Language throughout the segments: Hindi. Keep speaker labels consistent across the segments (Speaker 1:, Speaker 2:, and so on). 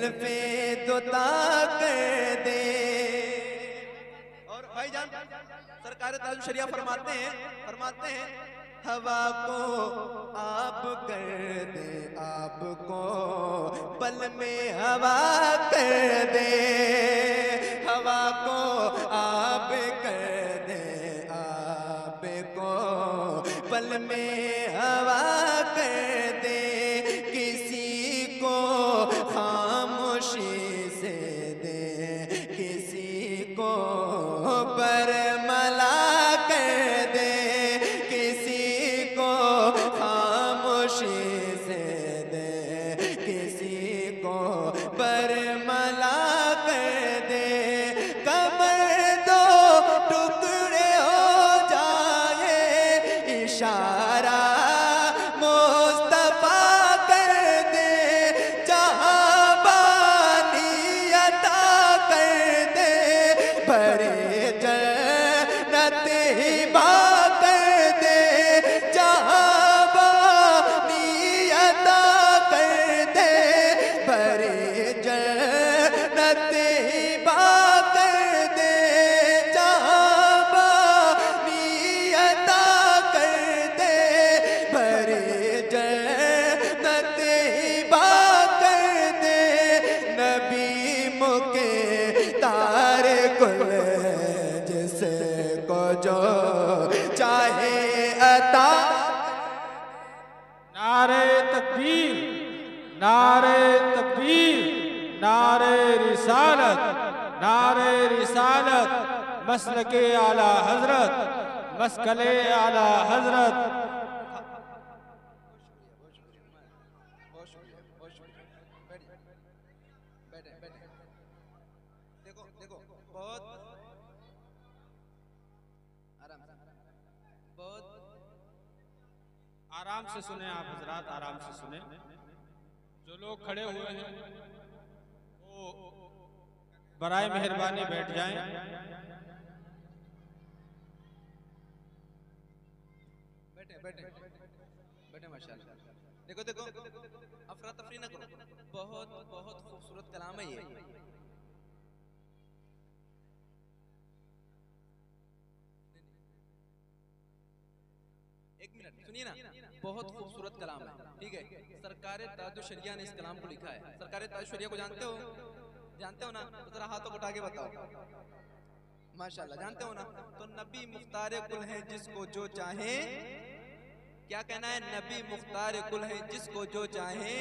Speaker 1: जुल्फे दुता कर दे। और भाईजान सरकार ताजुल शरिया फरमाते हैं हवा को आप कर दे, आपको पल में हवा कर दे, हवा को आप कर दे, आपको पल में हवा कर दे। किसी को खामोशी से दे, किसी को बरमला कर दे, किसी को खामोशी से दे, किसी को बरमला कर दे। कमर दो टुकड़े हो जाए, इशारा मुस्तफा कर दे, जहां बानी अता कर दे, भरे जन्नत हिबा कर दे, जहां बानी अता कर दे, भरे जन्नत हिबा कर दे, जहां बानी अता कर दे, भरे जन्नत हिबा कर दे। नबी मुके तारे कुल जिसको जो चाहे अता।
Speaker 2: नारे तकबीर, नारे तकबीर, नारे रिसालत, नारे रिसालत, मसलके आला हजरत, मसकले आला हजरत।
Speaker 1: बहुत शुक्रिया, बहुत शुक्रिया। बैठे बैठे। देखो देखो बहुत आराम से, बहुत
Speaker 2: आराम से सुने आप हजरात, आराम से सुने। जो लोग खड़े हुए हैं वो बराए मेहरबानी बैठ जाएं।
Speaker 1: बैठे बैठे बैठे माशाल्लाह। देखो देखो अफरा तफरी ना करो, बहुत बहुत खूबसूरत कलाम है ये। एक मिनट सुनिए ना, बहुत खूबसूरत कलाम है, ठीक है। सरकार ताजुल शरिया ने इस कलाम को लिखा है। सरकार ताजुल शरिया को जानते हो? जानते हो ना? तो जरा हाथों को उठा के बताओ। माशाल्लाह जानते हो ना? तो नबी मुख्तार कुल है जिसको जो चाहे, क्या कहना है? नबी मुख्तार कुल है जिसको जो चाहे।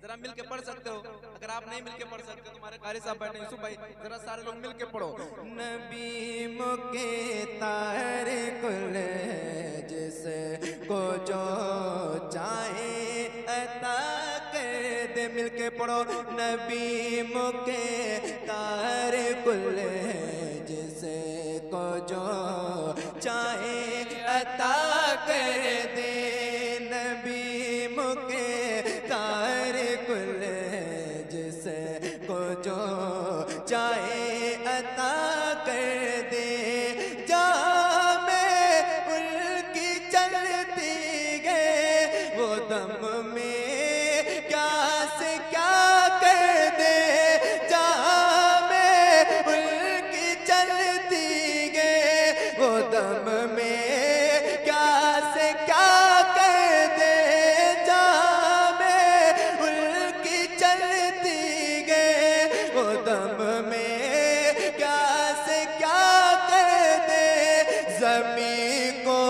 Speaker 1: जरा मिल के पढ़ सकते हो? अगर आप नहीं मिल के पढ़ सकते, तुम्हारे कारी साहब बैठे यूसुफ भाई, जरा सारे लोग मिल के पढ़ो। नबी मुके तारे कुल जिसको जो चाहे अता कर दे। मिल के पढ़ो। नबी मुके तारे कुल जिसको जो चाहे अता कर दे। नबी मुके तारे कुल जिसको जो चाहे अता कर दे। जहाँ में उनकी चलती गए वो दम में क्या से क्या कर दे। जहाँ में उनकी चलती गए वो दम में क्या से क्या कर दे। जहाँ में उनकी चलती गए वो दम में क्या से क्या कर दे। ज़मीं को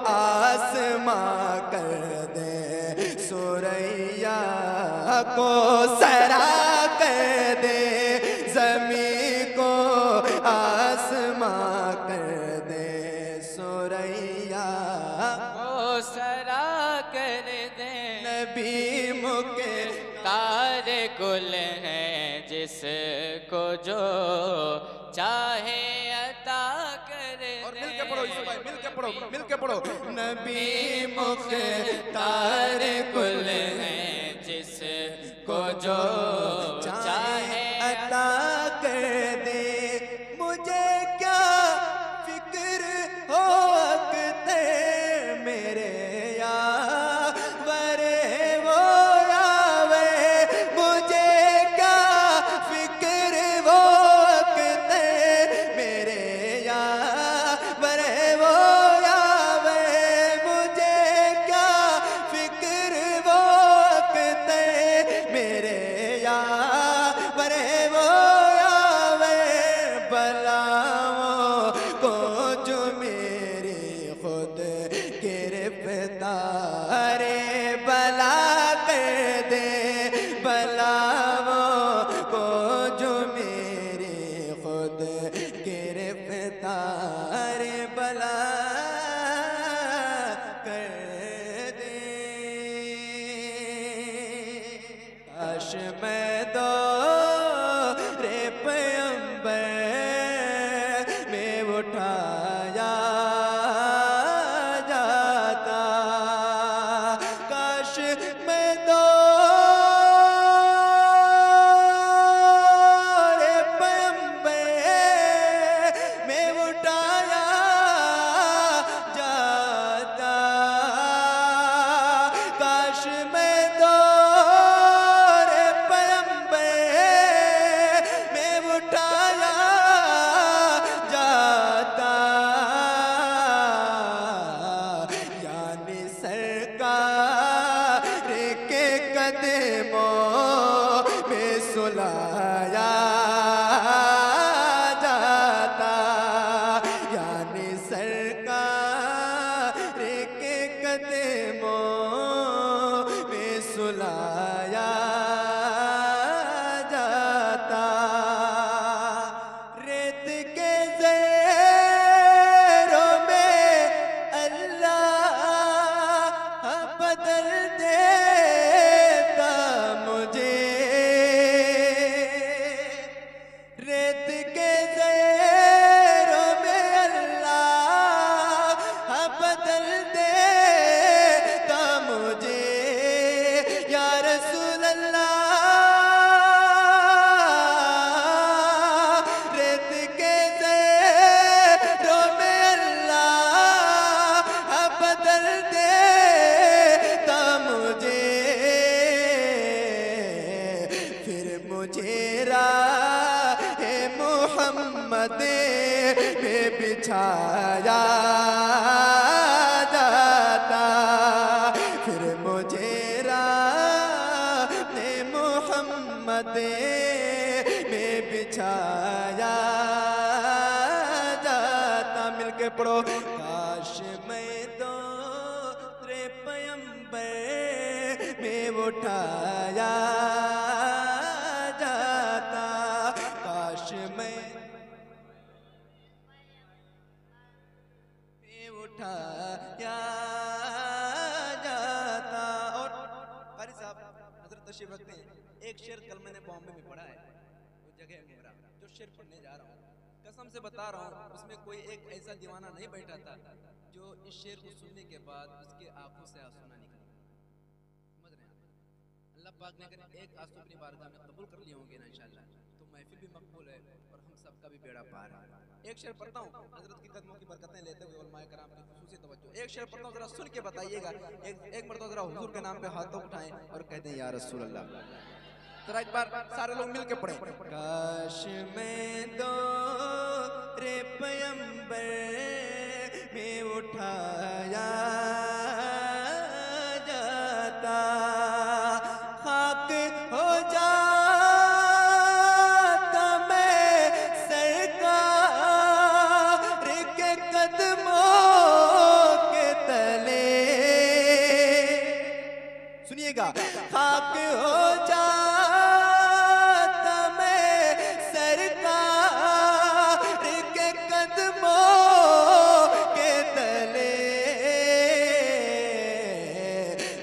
Speaker 1: आसमां कर दे, सुरैया को सरा कर दे। ज़मीं को आसमां कर दे, सुरैया
Speaker 3: को सरा कर दे।
Speaker 1: नबी मुके
Speaker 3: तारे कुल हैं जिसको जो चाहे अता कर दे।
Speaker 1: और मिल के पढ़ो यूसुफ भाई, मिल के पढ़ो, मिल के पढ़ो। नबी मुके तारे कुल हैं
Speaker 3: जिसको जो
Speaker 1: चाहे अता कर दे। मुझे क्या फिक्र हो वक़्ते मेरे यार वो आवे। मुझे मैं दो रे पैगंबर में उठाया जाता, काश मैं दो रे पैगंबर में उठाया जाता, काश मैं दो रे पैगंबर में उठाया जाता, यानी सरकार के कदमों में सुलाया जाता, यानी सरकार के कदमों में सुलाया जाता, रेत के ज़ेरों में अल्लाह बदल देता मुझे, रेत के ज़ेरों में अल्लाह बदल देता मुझे, या रसूल अल्लाह, रेत के ज़ेरों में अल्लाह बदल देता मुझे, फिर मुझे राहे मोहम्मद में बिछाया जाता, फिर मुझे राहे मोहम्मद में बिछाया जाता। मिलके पढ़ो, काश मैं दो रे पैगंबर में उठाया जाता, काश मैं उठाया जाता। और कारी साहब हजरत तशरीफ रखते हैं, एक शेर कल मैंने बॉम्बे में पढ़ा है, वो जगह है मेरा, जो शेर पढ़ने जा रहा हूँ, कसम से बता रहा हूँ, उसमें कोई एक ऐसा दीवाना नहीं बैठा था जो इस शेर को सुनने के बाद उसके आंखों से आंसू ना निकले। समझ रहे हैं? अल्लाह पाक ने अगर एक आंसू अपनी बारगाह में कबूल कर लिए होंगे ना इंशाल्लाह, तो महफिल भी मकबूल है और हम सबका भी बेड़ा पार है। एक शेर पढ़ता हूँ, हजरत की कदमों की बरकतें लेते हुए उलमाए कराम की खुसूसी तवज्जो। एक शेर पढ़ता हूँ, जरा सुन के बताइएगा। एक मरतबा जरा हुजूर के नाम पे हाथों उठाएं और कहते हैं या रसूल अल्लाह। जरा एक बार सारे लोग मिल के पढ़ें, काश मैं दो रे पैगंबर में उठाया जाता, खाक हो जाता मैं सरकार के कदमों के तले। सुनिएगा, खाक हो जाता मैं सरकार के कदमों के तले,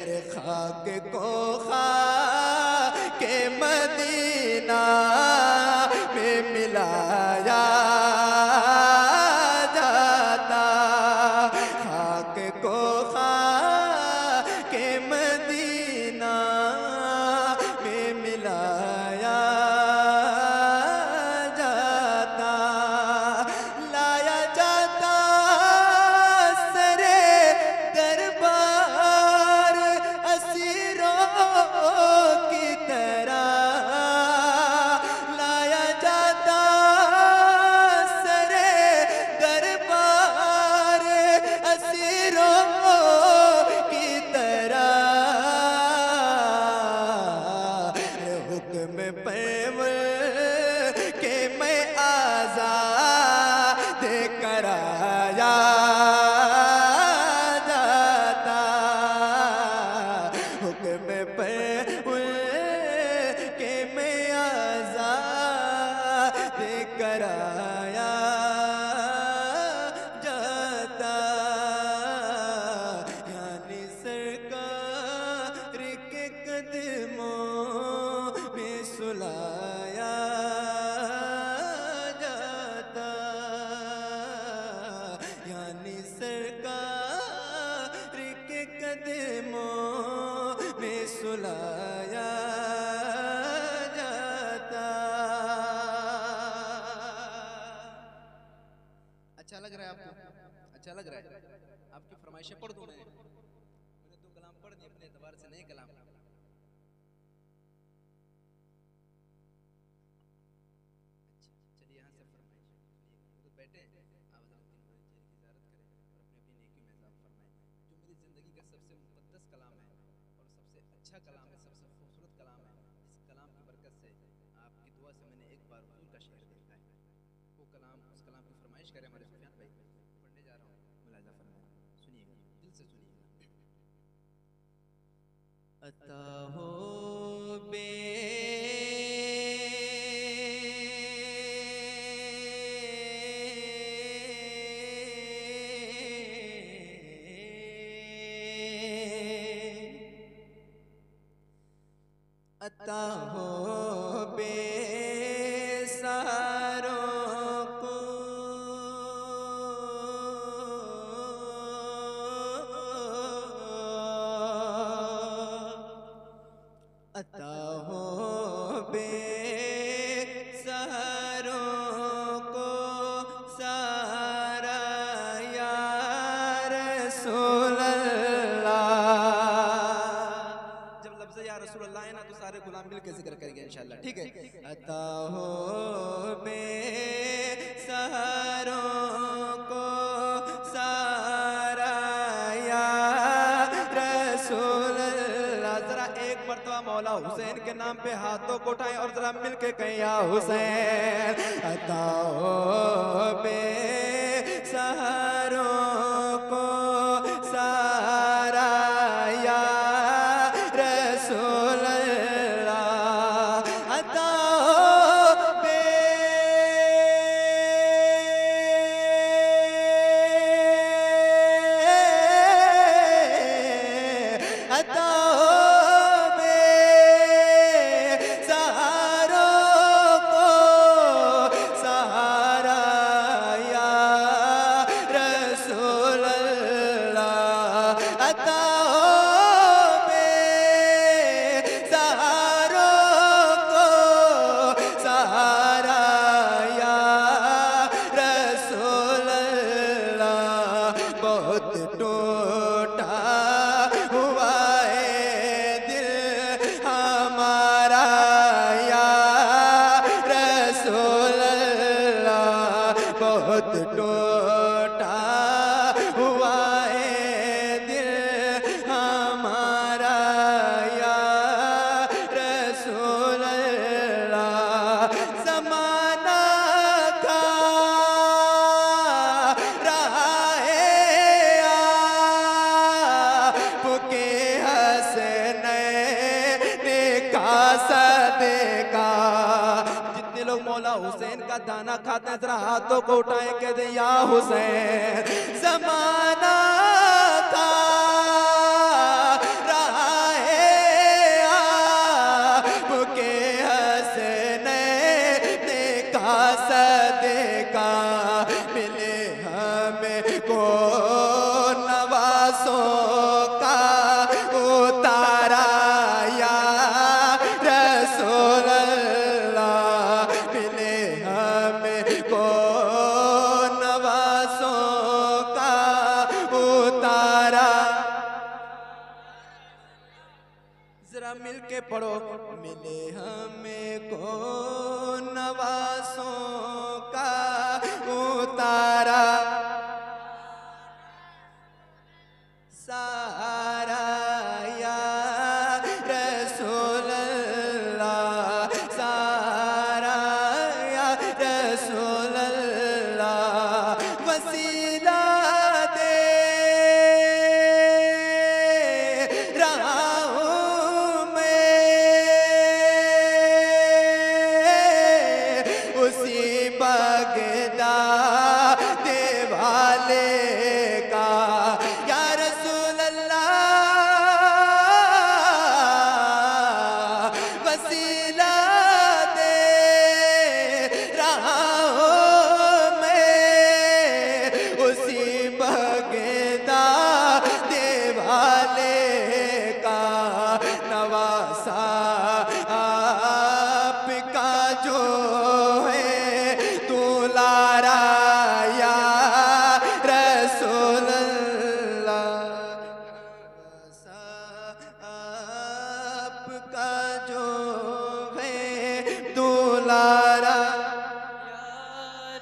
Speaker 1: रे खाक को खाक मदीना में मिलाया जाता, खाक को खाक मदीना में मिलाया जाता, लाया जाता सरे दरबार असीरों की तरह, लाया जाता अच्छा लग रहा है? आपकी फरमाइशें पढ़ दूं मैंने 2 कलाम पढ़ दिए अपने एतबार से, नए कलाम। चलिए यहाँ से फरमाइश तो बैठे आप जो मेरी ज़िंदगी का सबसे मुक़द्दस कलाम है और सबसे अच्छा कलाम है, सबसे खूबसूरत कलाम है। इस कलाम की बरकत से आपकी दुआ से मैंने एक बार हुजूर का शेर देखा है। वो कलाम, उस कलाम की फरमाइश करें हमारे सुफियान भाई, पढ़ने जा रहा हूँ, मुलाज़ा फरमाएं, सुनिएगा, दिल से सुनिएगा। अता हो बे अता हो बेसहारों को अता हो बेसहारों को सारा या रसूल या रसूल अल्लाह है ना, तो सारे गुलाम मिलकर जिक्र करेंगे इंशाल्लाह, ठीक है। अता हो बेसहारों को सारा या रसूल अल्लाह। जरा एक मर्तबा मौला हुसैन के नाम पे हाथों को उठाएं और जरा मिलके कहें या हुसैन। अता हो बेसहारों को सारा या रसूल अल्लाह। अता हो अता हो बेसहारों को सहारा या रसूल अल्लाह। अता हो बेसहारों को सहारा या रसूल अल्लाह। बहुत टूटा हुआ है दिल हमारा या रसूल अल्लाह। बहुत टूटा हुआ है दिल हमारा या रसूल अल्लाह। ज़माना का रहा है आपके हसनैन का सदका। जितने लोग मौला हुसैन का दाना खाते हैं जरा हाथों को उठाए के दे या हुसैन। ज़माना का रहा है आपके हसनैन का सदका। मिले हमें को नवासों का उतारा या रसूल अल्लाह। मिले हमें को नवासों का उतारा। जरा मिलके पढ़ो, मिले हमें को नवासों का उतारा। सारा या रसूल अल्लाह। सारा या रसूल अल्लाह। वसीला दे रहा हूँ मैं उसी
Speaker 4: का जो है दुलारा।
Speaker 3: या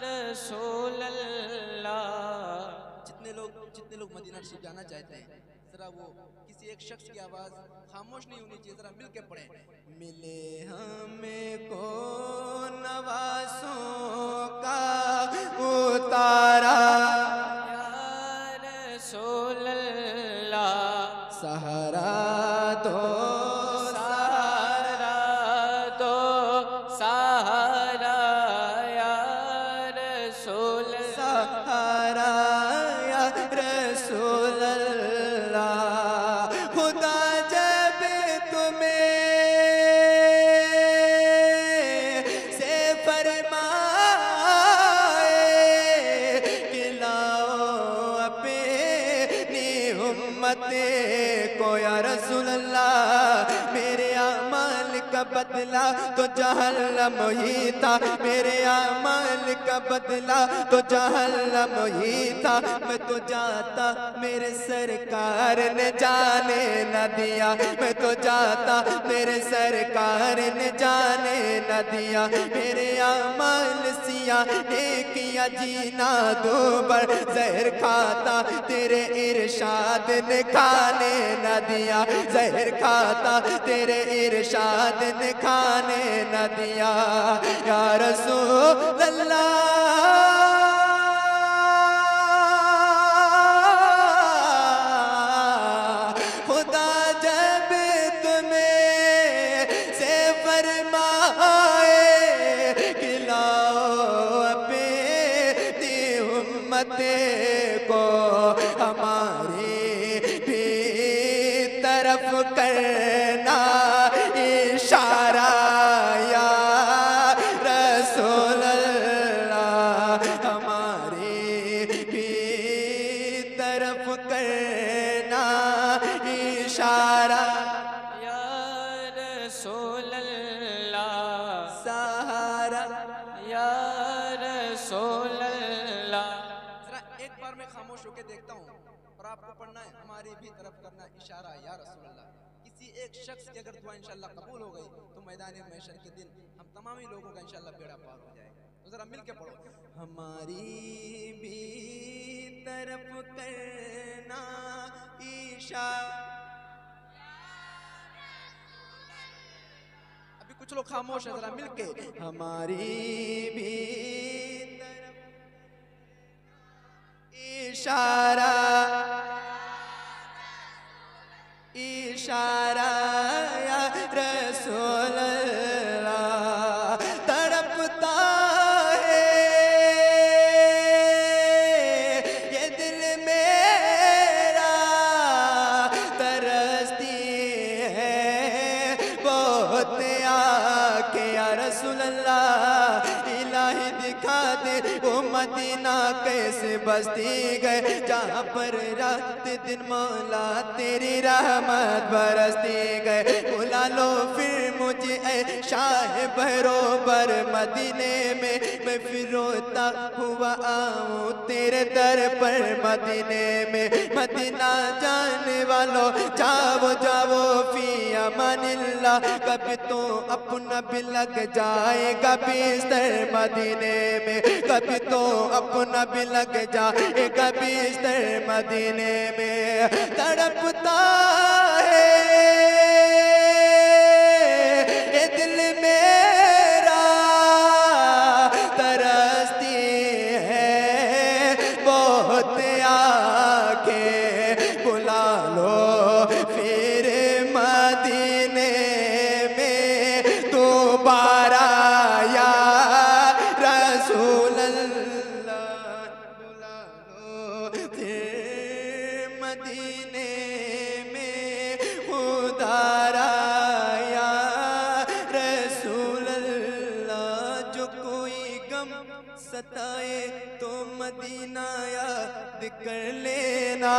Speaker 3: रसूल अल्लाह।
Speaker 1: जितने लोग मदीना शरीफ जाना चाहते हैं, जरा वो किसी एक शख्स की आवाज खामोश नहीं होनी चाहिए, जरा मिल के पढ़े। मिले हमें को नवासों का उतारा,
Speaker 3: या रसूल अल्लाह।
Speaker 1: सहारा दो
Speaker 3: सहारा दो सहारा, या रसूल
Speaker 4: सहारा या रसूल अल्लाह। खुदा जब तुम्हें से फरमाए कि लाओ अपनी उम्मत को या रसूल अल्लाह। मेरे अमल का बदला तो जहन्नम ही था, मेरे अमल का बदला तो जहन्नम ही था। मैं तो जाता मेरे सरकार ने जाने न दिया, मैं तो जाता मेरे सरकार ने जाने न दिया। मेरे अमल सिया ने किया जीना दोबर, जहर खाता तेरे इरशाद ने खाने न दिया, जहर खाता तेरे इरशाद ने खाने न दिया। या रसूल अल्लाह, खुदा जब तुम्हें से फरमाए कि लाओ अपनी उम्मत को हमारी भी तरफ करना इशारा, या रसूल अल्लाह। हमारी भी तरफ करना इशारा,
Speaker 3: या रसूल अल्लाह।
Speaker 4: सहारा।
Speaker 3: या रसूल अल्लाह।
Speaker 1: जरा एक बार मैं खामोश होकर देखता हूँ और आपको पढ़ना है, हमारी भी तरफ करना इशारा या रसूल अल्लाह। किसी एक शख्स की अगर दुआ इंशाल्लाह कबूल हो गई तो मैदान महशर के दिन हम तमाम ही लोगों का इंशाल्लाह बेड़ा पार हो जाएगा। तो जरा मिल के पढ़ो। हमारी भी तरफ करना इशारा। अभी कुछ लोग खामोश हैं, जरा मिल के। हमारी भी तरफ इशारा, इशारा या रसूल अल्लाह। तड़पता है ये दिल मेरा, तरसती है बहुत आके या रसूल अल्लाह। इलाही दिखा दे वो मदीना कैसे बसती गए, जहाँ पर रात दिन मौला तेरी रहमत बरसती गए। बुला लो फिर मुझे ऐ शाह बरोबर मदीने में, मैं फिर रोता हुआ आऊँ तेरे दर पर मदीने में। मदीना जाने वालों जाओ जाओ फी अमानिल्लाह, कभी तो अपना भी लग जाएगा बिस्तर मदीने में, कभी तो अपना भी लग जाएगा बिस्तर मदीने में। तड़पता है ये दिल मेरा, तरसती है बहुत आंखें। बुला लो फिर मदीने में दोबारा या रसूल अल्लाह। बुला लो फिर मदीने में खुदारा या रसूल अल्लाह। जो कोई गम सताए तो मदीना याद कर लेना,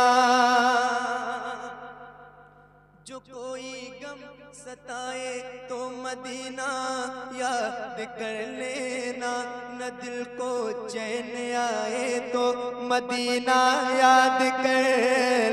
Speaker 1: जो कोई गम सताए तो मदीना याद कर लेना। न दिल को चैन आए तो मदीना याद कर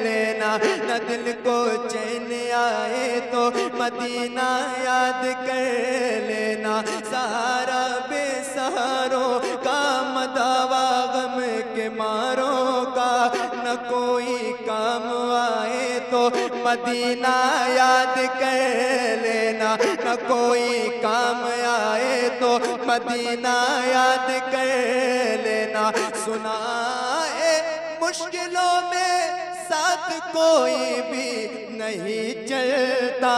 Speaker 1: लेना, न दिल को चैन
Speaker 4: आए तो मदीना याद कर लेना। सहारा बेसहारों का मदावा गम के मारों का न कोई काम आए तो मदीना याद कर लेना। न कोई काम आए तो मदीना याद कर लेना। सुनाए मुश्किलों में साथ कोई भी नहीं चलता।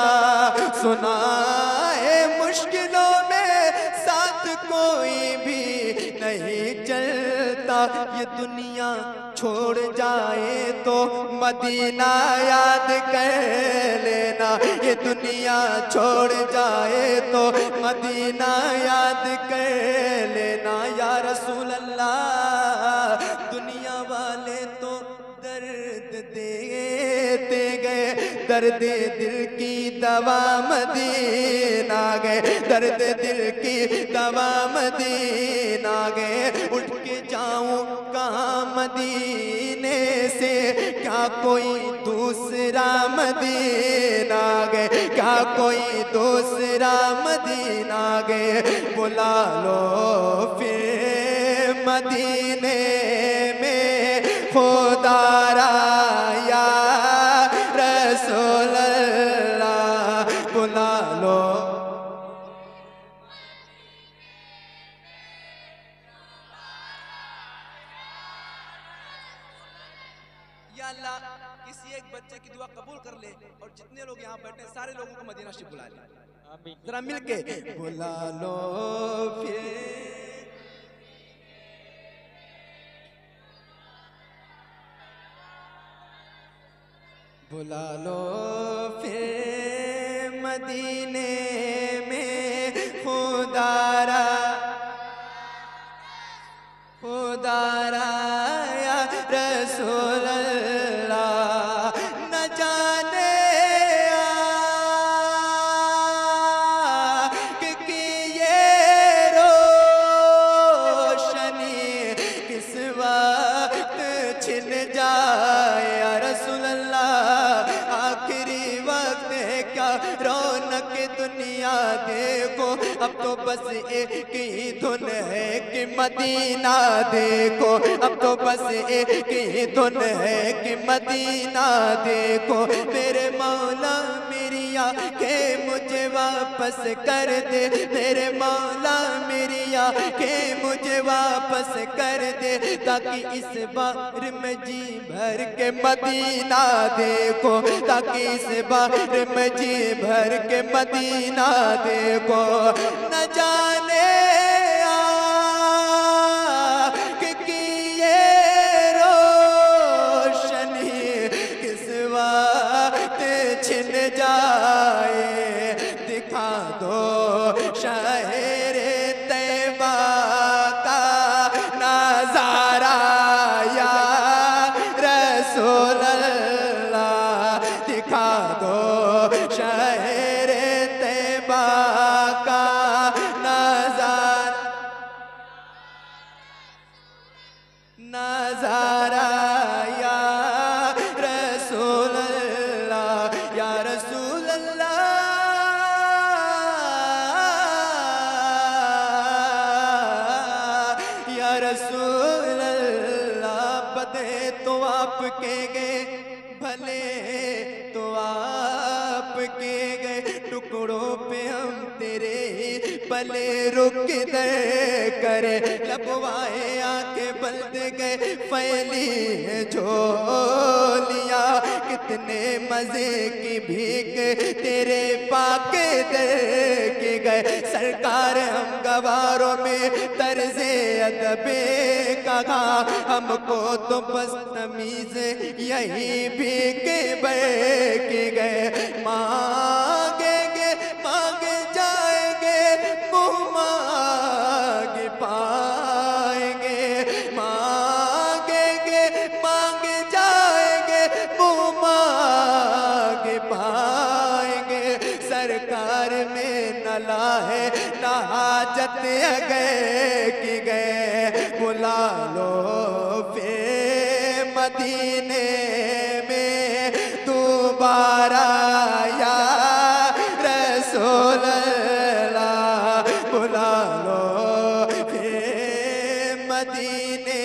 Speaker 4: सुनाए मुश्किलों में साथ कोई भी नहीं चलता। ये दुनिया छोड़ जाए तो मदीना याद कर लेना। ये दुनिया छोड़ जाए तो मदीना याद कर लेना। या रसूल अल्लाह दुनिया वाले तो दर्द देते गए, दर्द दिल की दवा मदीना गए, दर्द दिल की दवा मदीना गए। उठ के जाऊं कहाँ मदीने से, क्या कोई दूसरा मदीना गए, क्या कोई दूसरा मदीना गए। बुला लो फिर मदीने में खुदारा या रसूल अल्लाह। बुला लो
Speaker 1: या अल्लाह किसी एक बच्चे की दुआ कबूल कर ले और जितने लोग यहाँ बैठे हैं सारे लोगों को मदीना शरीफ बुला ले। जरा मिलके बुला लो फिर बुला लो फिर मदीने में खुदारा खुदारा या रसूल अल्लाह। न जाने कि ये रोशनी किस वक्त छिन जाए। या रसूल अल्लाह आखिरी वक्त है क्या, रौनक दुनिया देखो अब तो बस एक ही धुन है कि मदीना देखो। अब तो बस एक ही धुन है कि मदीना देखो। मेरे मौला मेरी आंखें मुझे वापस कर दे, मेरे मौला मेरी आंखें मुझे वापस कर दे, ताकि इस बार में जी भर के मदीना देखो, ताकि इस बार में जी भर के मदीना देखो। न जाने कि ये रोशनी किस वक्त छिन जाए। दिखा दो शहर तैबा का नजारा या रसूल अल्लाह। दिखा दो शहर तैबा का नजारा या रसूल अल्लाह। या रसूल अल्लाह या रसूल अल्लाह। बदे तो आपके गए भले तो आपके गए, टुकड़ों पे हम तेरे पले रुक दे करे। लबवाए आके बंद गए फैली है झोलिया, कितने मजे की भीख तेरे पाके दे के गए। सरकार हम गवारों में तर्जे अदबे कहा, हमको तो बस तमीज यही भीख बैठ गए। मांगेंगे मांगे जाएंगे मुँह मांग पाएंगे, मांगेंगे मांगे जाएंगे मुँह मांग पाएंगे। सरकार में नला है ना हाजत गए कि गए। बुला लो फिर मदीने में दोबारा
Speaker 4: रसूल अल्लाह बुला लो फिर मदीने